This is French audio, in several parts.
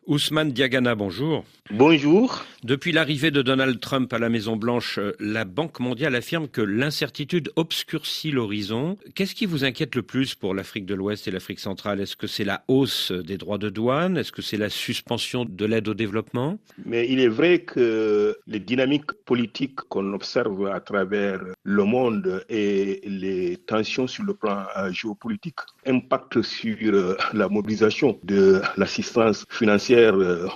Ousmane Diagana, bonjour. Bonjour. Depuis l'arrivée de Donald Trump à la Maison-Blanche, la Banque mondiale affirme que l'incertitude obscurcit l'horizon. Qu'est-ce qui vous inquiète le plus pour l'Afrique de l'Ouest et l'Afrique centrale? Est-ce que c'est la hausse des droits de douane? Est-ce que c'est la suspension de l'aide au développement? Mais il est vrai que les dynamiques politiques qu'on observe à travers le monde et les tensions sur le plan géopolitique impactent sur la mobilisation de l'assistance financière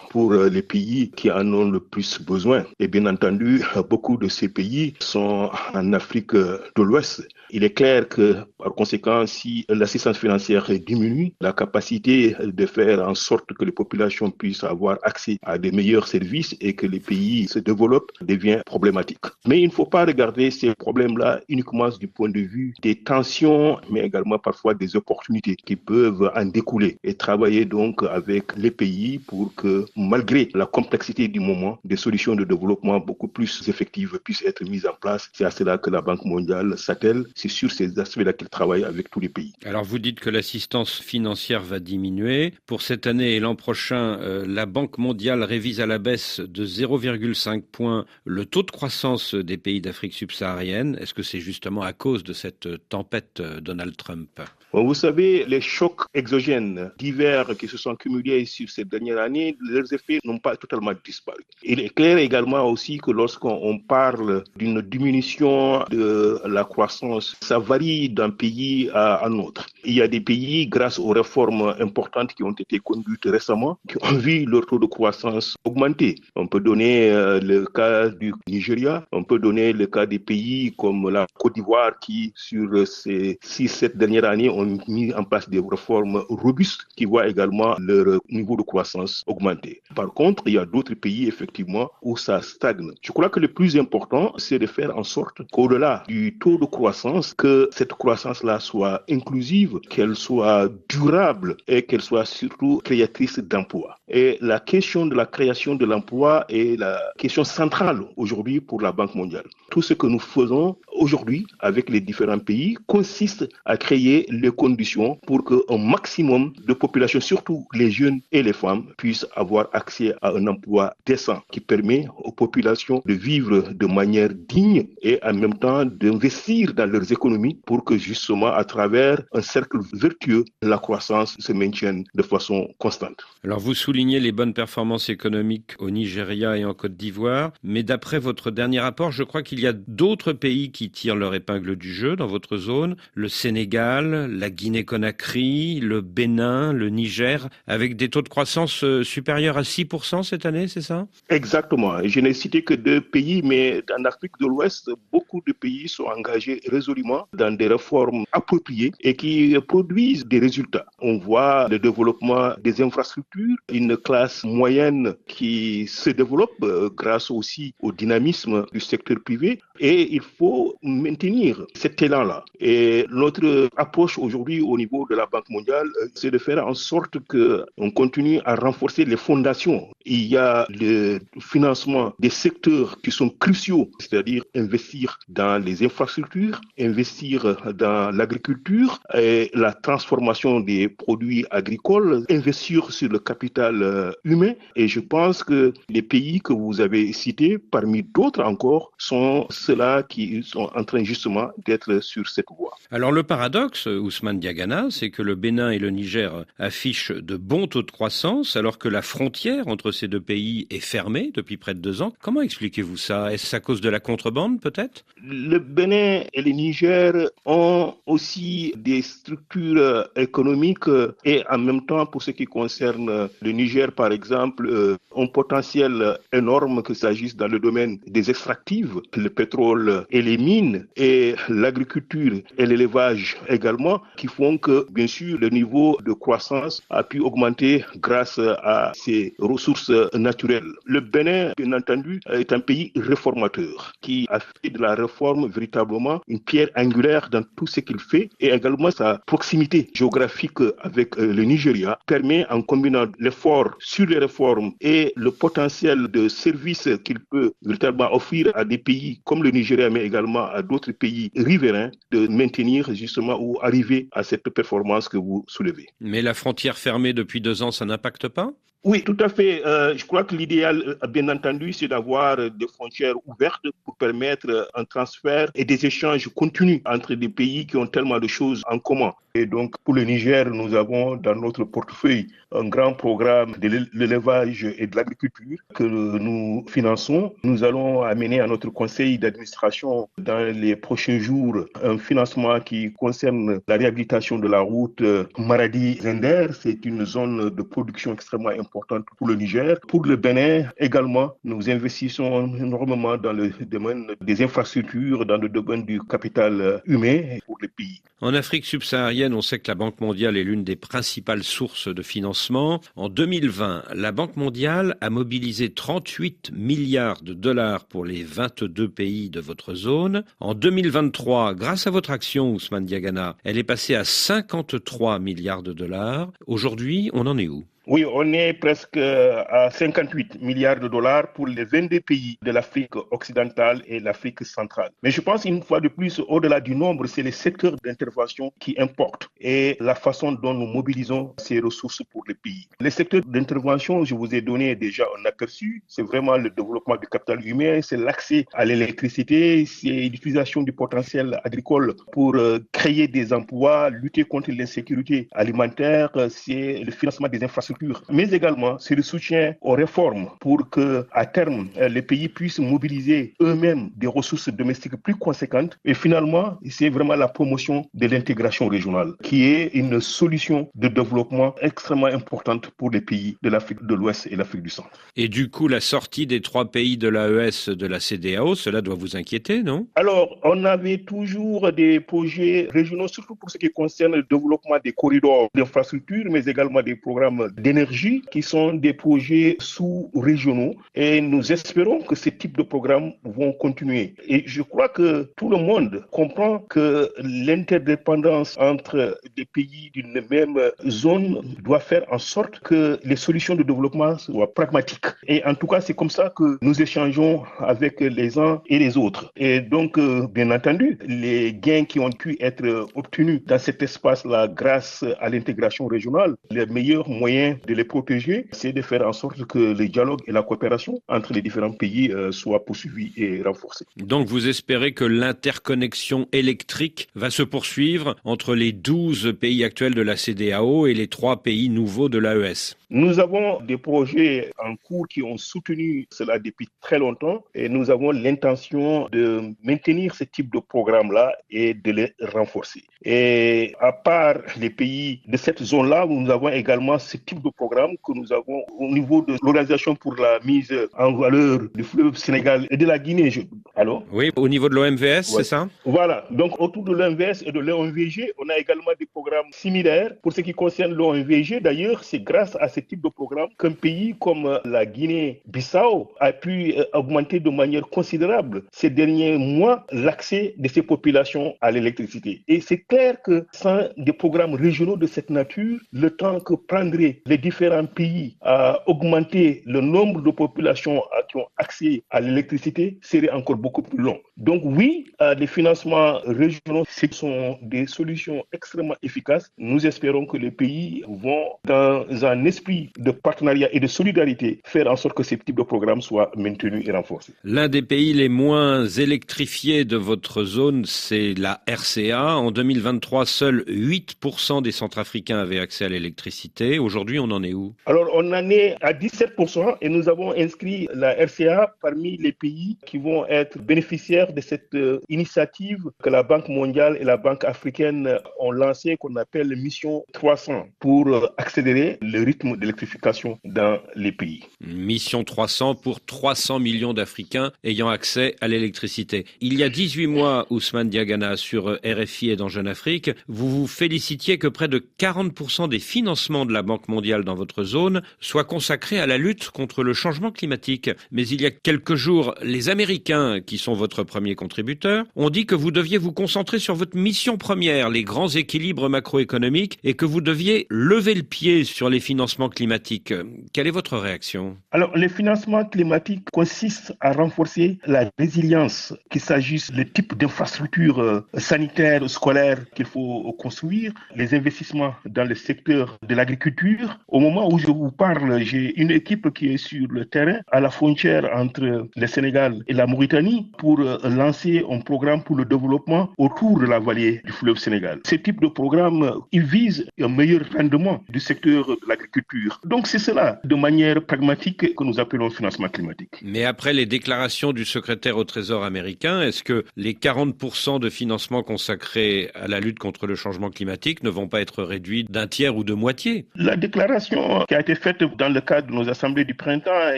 pour les pays qui en ont le plus besoin. Et bien entendu, beaucoup de ces pays sont en Afrique de l'Ouest. Il est clair que, par conséquent, si l'assistance financière diminue, la capacité de faire en sorte que les populations puissent avoir accès à des meilleurs services et que les pays se développent devient problématique. Mais il ne faut pas regarder ces problèmes-là uniquement du point de vue des tensions, mais également parfois des opportunités qui peuvent en découler et travailler donc avec les pays pour que, malgré la complexité du moment, des solutions de développement beaucoup plus effectives puissent être mises en place. C'est à cela que la Banque mondiale s'attelle. C'est sur ces aspects-là qu'elle travaille avec tous les pays. Alors vous dites que l'assistance financière va diminuer. Pour cette année et l'an prochain, la Banque mondiale révise à la baisse de 0,5 points le taux de croissance des pays d'Afrique subsaharienne. Est-ce que c'est justement à cause de cette tempête Donald Trump ? Vous savez, les chocs exogènes divers qui se sont cumulés sur ces dernières années, leurs effets n'ont pas totalement disparu. Il est clair également aussi que lorsqu'on parle d'une diminution de la croissance, ça varie d'un pays à un autre. Il y a des pays, grâce aux réformes importantes qui ont été conduites récemment, qui ont vu leur taux de croissance augmenter. On peut donner le cas du Nigeria, on peut donner le cas des pays comme la Côte d'Ivoire qui, sur ces 6-7 dernières années, ont mis en place des réformes robustes qui voient également leur niveau de croissance augmenter. Par contre, il y a d'autres pays, effectivement, où ça stagne. Je crois que le plus important, c'est de faire en sorte qu'au-delà du taux de croissance, que cette croissance-là soit inclusive, qu'elle soit durable et qu'elle soit surtout créatrice d'emplois. Et la question de la création de l'emploi est la question centrale aujourd'hui pour la Banque mondiale. Tout ce que nous faisons aujourd'hui avec les différents pays consiste à créer les conditions pour qu'un maximum de populations, surtout les jeunes et les femmes, puissent avoir accès à un emploi décent qui permet aux populations de vivre de manière digne et en même temps d'investir dans leurs économies pour que justement à travers un cercle vertueux, la croissance se maintienne de façon constante. Alors vous soulignez les bonnes performances économiques au Nigeria et en Côte d'Ivoire, mais d'après votre dernier rapport, je crois qu'il y a d'autres pays qui tirent leur épingle du jeu dans votre zone, le Sénégal, la Guinée-Conakry, le Bénin, le Niger, avec des taux de croissance supérieurs à 6% cette année, c'est ça? Exactement. Je n'ai cité que 2 pays, mais en Afrique de l'Ouest, beaucoup de pays sont engagés résolument dans des réformes appropriées et qui produisent des résultats. On voit le développement des infrastructures, une classe moyenne qui se développe grâce aussi au dynamisme du secteur privé et il faut maintenir cet élan-là. Et notre approche aujourd'hui au niveau de la Banque mondiale, c'est de faire en sorte qu'on continue à renforcer les fondations. Il y a le financement des secteurs qui sont cruciaux, c'est-à-dire investir dans les infrastructures, investir dans l'agriculture et la transformation des produits agricoles, investir sur le capital humain. Et je pense que les pays que vous avez cités, parmi d'autres encore, sont ceux-là qui sont en train justement d'être sur cette voie. Alors le paradoxe, Ousmane Diagana, c'est que le Bénin et le Niger affichent de bons taux de croissance alors que la frontière entre ces deux pays est fermée depuis près de 2 ans. Comment expliquez-vous ça? Est-ce à cause de la contrebande peut-être? Le Bénin et le Niger ont aussi des structures économiques et en même temps, pour ce qui concerne le Niger par exemple, un potentiel énorme que s'agisse dans le domaine des extractifs, le pétrole et les mines et l'agriculture et l'élevage également, qui font que bien sûr le niveau de croissance a pu augmenter grâce à ces ressources naturelles. Le Bénin, bien entendu, est un pays réformateur qui a fait de la réforme véritablement une pierre angulaire dans tout ce qu'il fait et également sa proximité géographique avec le Nigeria permet, en combinant l'effort sur les réformes et le potentiel de services qu'il peut véritablement offrir à des pays comme le Nigeria mais également à d'autres pays riverains, de maintenir justement ou arriver à cette performance que vous soulevez. Mais la frontière fermée depuis 2 ans, ça n'impacte pas? Oui, tout à fait. Je crois que l'idéal, bien entendu, c'est d'avoir des frontières ouvertes pour permettre un transfert et des échanges continus entre des pays qui ont tellement de choses en commun. Et donc, pour le Niger, nous avons dans notre portefeuille un grand programme de l'élevage et de l'agriculture que nous finançons. Nous allons amener à notre conseil d'administration dans les prochains jours un financement qui concerne la réhabilitation de la route Maradi-Zender. C'est une zone de production extrêmement importante pour le Niger. Pour le Bénin également, nous investissons énormément dans le domaine des infrastructures, dans le domaine du capital humain pour le pays. En Afrique subsaharienne, on sait que la Banque mondiale est l'une des principales sources de financement. En 2020, la Banque mondiale a mobilisé 38 milliards de dollars pour les 22 pays de votre zone. En 2023, grâce à votre action, Ousmane Diagana, elle est passée à 53 milliards de dollars. Aujourd'hui, on en est où ? Oui, on est presque à 58 milliards de dollars pour les 22 pays de l'Afrique occidentale et l'Afrique centrale. Mais je pense une fois de plus, au-delà du nombre, c'est les secteurs d'intervention qui importent et la façon dont nous mobilisons ces ressources pour les pays. Les secteurs d'intervention, je vous ai donné déjà un aperçu, c'est vraiment le développement du capital humain, c'est l'accès à l'électricité, c'est l'utilisation du potentiel agricole pour créer des emplois, lutter contre l'insécurité alimentaire, c'est le financement des infrastructures. Mais également, c'est le soutien aux réformes pour que, à terme, les pays puissent mobiliser eux-mêmes des ressources domestiques plus conséquentes. Et finalement, c'est vraiment la promotion de l'intégration régionale, qui est une solution de développement extrêmement importante pour les pays de l'Afrique de l'Ouest et l'Afrique du Centre. Et du coup, la sortie des 3 pays de l'AES de la CEDEAO, cela doit vous inquiéter, non ? Alors, on avait toujours des projets régionaux, surtout pour ce qui concerne le développement des corridors d'infrastructures, mais également des programmes d'énergie qui sont des projets sous-régionaux et nous espérons que ce type de programmes vont continuer. Et je crois que tout le monde comprend que l'interdépendance entre des pays d'une même zone doit faire en sorte que les solutions de développement soient pragmatiques. Et en tout cas, c'est comme ça que nous échangeons avec les uns et les autres. Et donc, bien entendu, les gains qui ont pu être obtenus dans cet espace-là grâce à l'intégration régionale, les meilleurs moyens de les protéger, c'est de faire en sorte que le dialogue et la coopération entre les différents pays soient poursuivis et renforcés. Donc vous espérez que l'interconnexion électrique va se poursuivre entre les 12 pays actuels de la CEDEAO et les 3 pays nouveaux de l'AES? Nous avons des projets en cours qui ont soutenu cela depuis très longtemps et nous avons l'intention de maintenir ce type de programme-là et de les renforcer. Et à part les pays de cette zone-là, nous avons également ce type de programme que nous avons au niveau de l'Organisation pour la mise en valeur du fleuve Sénégal et de la Guinée. Alors, oui, au niveau de l'OMVS, ouais. C'est ça? Voilà. Donc, autour de l'OMVS et de l'OMVG, on a également des programmes similaires. Pour ce qui concerne l'OMVG, d'ailleurs, c'est grâce à ce type de programme qu'un pays comme la Guinée-Bissau a pu augmenter de manière considérable ces derniers mois l'accès de ces populations à l'électricité. Et c'est clair que sans des programmes régionaux de cette nature, le temps que prendraient les différents pays à augmenter le nombre de populations qui ont accès à l'électricité serait encore beaucoup plus long. Donc oui, les financements régionaux, ce sont des solutions extrêmement efficaces. Nous espérons que les pays vont, dans un esprit de partenariat et de solidarité, faire en sorte que ce type de programme soit maintenu et renforcé. L'un des pays les moins électrifiés de votre zone, c'est la RCA. En 2023, seuls 8% des Centrafricains avaient accès à l'électricité. Aujourd'hui, on en est où? Alors, on en est à 17% et nous avons inscrit la RCA parmi les pays qui vont être bénéficiaires de cette initiative que la Banque mondiale et la Banque africaine ont lancée, qu'on appelle Mission 300, pour accélérer le rythme d'électrification dans les pays. Mission 300 pour 300 millions d'Africains ayant accès à l'électricité. Il y a 18 mois, Ousmane Diagana, sur RFI et dans Jeune Afrique, vous vous félicitiez que près de 40% des financements de la Banque mondiale dans votre zone soient consacrés à la lutte contre le changement climatique. Mais il y a quelques jours, les Américains, qui sont votre premier contributeur, ont dit que vous deviez vous concentrer sur votre mission première, les grands équilibres macroéconomiques, et que vous deviez lever le pied sur les financements financement climatique. Quelle est votre réaction? Alors, le financement climatique consiste à renforcer la résilience, qu'il s'agisse du type d'infrastructures sanitaires, scolaires qu'il faut construire, les investissements dans le secteur de l'agriculture. Au moment où je vous parle, j'ai une équipe qui est sur le terrain à la frontière entre le Sénégal et la Mauritanie pour lancer un programme pour le développement autour de la vallée du fleuve Sénégal. Ce type de programme, il vise un meilleur rendement du secteur de l'agriculture. Donc c'est cela, de manière pragmatique, que nous appelons financement climatique. Mais après les déclarations du secrétaire au Trésor américain, est-ce que les 40% de financement consacrés à la lutte contre le changement climatique ne vont pas être réduits d'un tiers ou de moitié? La déclaration qui a été faite dans le cadre de nos assemblées du printemps a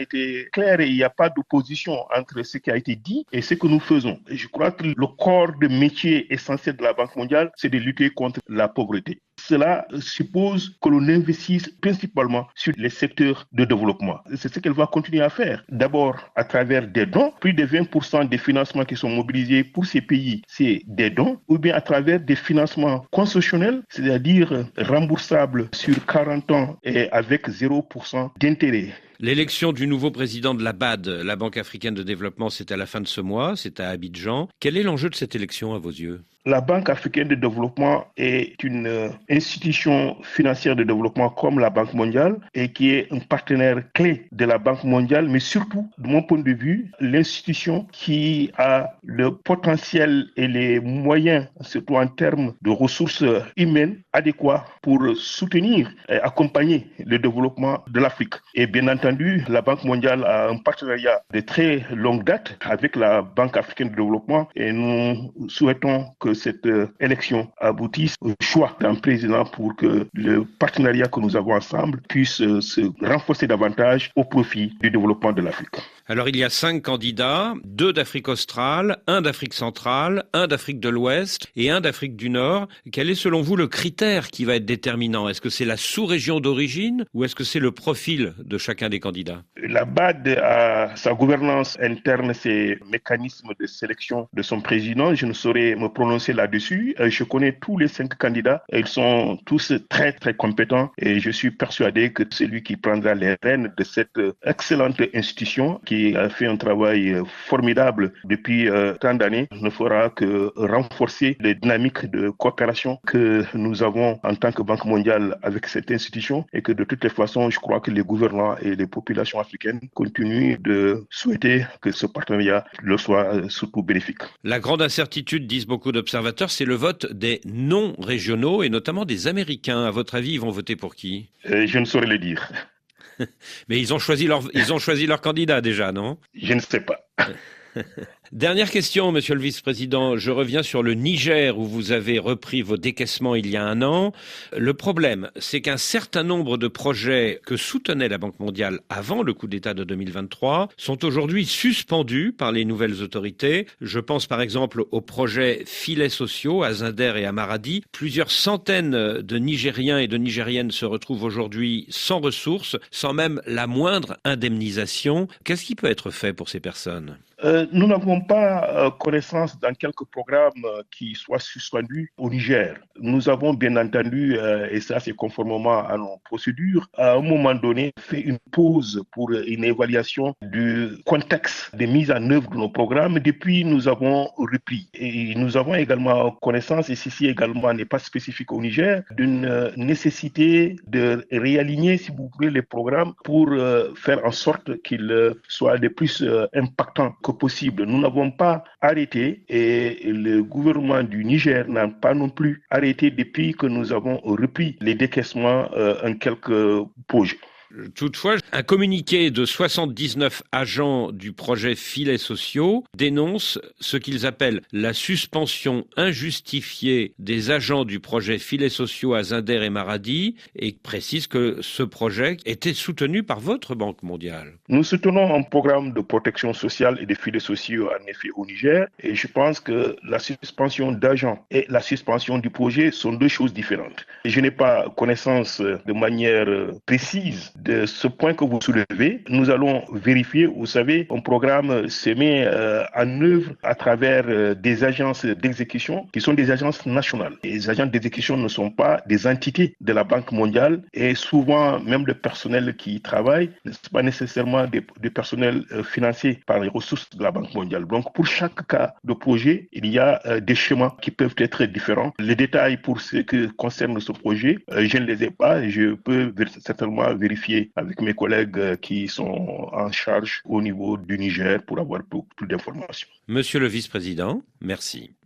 été claire et il n'y a pas d'opposition entre ce qui a été dit et ce que nous faisons. Et je crois que le corps de métier essentiel de la Banque mondiale, c'est de lutter contre la pauvreté. Cela suppose que l'on investisse principalement sur les secteurs de développement. C'est ce qu'elle va continuer à faire. D'abord, à travers des dons. Plus de 20% des financements qui sont mobilisés pour ces pays, c'est des dons. Ou bien à travers des financements concessionnels, c'est-à-dire remboursables sur 40 ans et avec 0% d'intérêt. L'élection du nouveau président de la BAD, la Banque africaine de développement, c'est à la fin de ce mois, c'est à Abidjan. Quel est l'enjeu de cette élection à vos yeux? La Banque africaine de développement est une institution financière de développement comme la Banque mondiale et qui est un partenaire clé de la Banque mondiale, mais surtout, de mon point de vue, l'institution qui a le potentiel et les moyens, surtout en termes de ressources humaines adéquats pour soutenir et accompagner le développement de l'Afrique. Et bien entendu, la Banque mondiale a un partenariat de très longue date avec la Banque africaine de développement et nous souhaitons que cette élection aboutisse au choix d'un président pour que le partenariat que nous avons ensemble puisse se renforcer davantage au profit du développement de l'Afrique. Alors il y a 5 candidats, 2 d'Afrique australe, 1 d'Afrique centrale, 1 d'Afrique de l'Ouest et 1 d'Afrique du Nord. Quel est selon vous le critère qui va être déterminant? Est-ce que c'est la sous-région d'origine ou est-ce que c'est le profil de chacun des candidats? La BAD a sa gouvernance interne, ses mécanismes de sélection de son président. Je ne saurais me prononcer là-dessus. Je connais tous les 5 candidats. Ils sont tous très, très compétents et je suis persuadé que celui qui prendra les rênes de cette excellente institution qui a fait un travail formidable depuis tant d'années ne fera que renforcer les dynamiques de coopération que nous avons en tant que Banque mondiale avec cette institution et que de toutes les façons, je crois que les gouvernants et les populations africaines continuent de souhaiter que ce partenariat leur soit surtout bénéfique. La grande incertitude, disent beaucoup d'observateurs, c'est le vote des non-régionaux et notamment des Américains. À votre avis, ils vont voter pour qui? Je ne saurais le dire. Mais ils ont choisi leur candidat déjà, non? Je ne sais pas. Dernière question, monsieur le vice-président. Je reviens sur le Niger où vous avez repris vos décaissements il y a 1 an. Le problème, c'est qu'un certain nombre de projets que soutenait la Banque mondiale avant le coup d'État de 2023 sont aujourd'hui suspendus par les nouvelles autorités. Je pense par exemple aux projets filets sociaux à Zinder et à Maradi. Plusieurs centaines de Nigériens et de Nigériennes se retrouvent aujourd'hui sans ressources, sans même la moindre indemnisation. Qu'est-ce qui peut être fait pour ces personnes? Nous n'avons pas connaissance dans quelques programmes qui soient suspendus au Niger. Nous avons bien entendu, et ça c'est conformément à nos procédures, à un moment donné fait une pause pour une évaluation du contexte de mise en œuvre de nos programmes. Depuis, nous avons repris. Et nous avons également connaissance, et ceci également n'est pas spécifique au Niger, d'une nécessité de réaligner, si vous voulez, les programmes pour faire en sorte qu'ils soient les plus impactants que possible. Nous n'avons pas arrêté et le gouvernement du Niger n'a pas non plus arrêté depuis que nous avons repris les décaissements en quelques pauses. Toutefois, un communiqué de 79 agents du projet Filets sociaux dénonce ce qu'ils appellent la suspension injustifiée des agents du projet Filets sociaux à Zinder et Maradi et précise que ce projet était soutenu par votre Banque mondiale. Nous soutenons un programme de protection sociale et de filets sociaux en effet au Niger et je pense que la suspension d'agents et la suspension du projet sont 2 choses différentes. Je n'ai pas connaissance de manière précise de ce point que vous soulevez. Nous allons vérifier, vous savez, un programme se met en œuvre à travers des agences d'exécution qui sont des agences nationales. Et les agences d'exécution ne sont pas des entités de la Banque mondiale et souvent même le personnel qui y travaille ne sont pas nécessairement des personnels financiers par les ressources de la Banque mondiale. Donc pour chaque cas de projet, il y a des schémas qui peuvent être différents. Les détails pour ce qui concerne ce projet, je ne les ai pas. Je peux certainement vérifier avec mes collègues qui sont en charge au niveau du Niger pour avoir plus d'informations. Monsieur le vice-président, merci.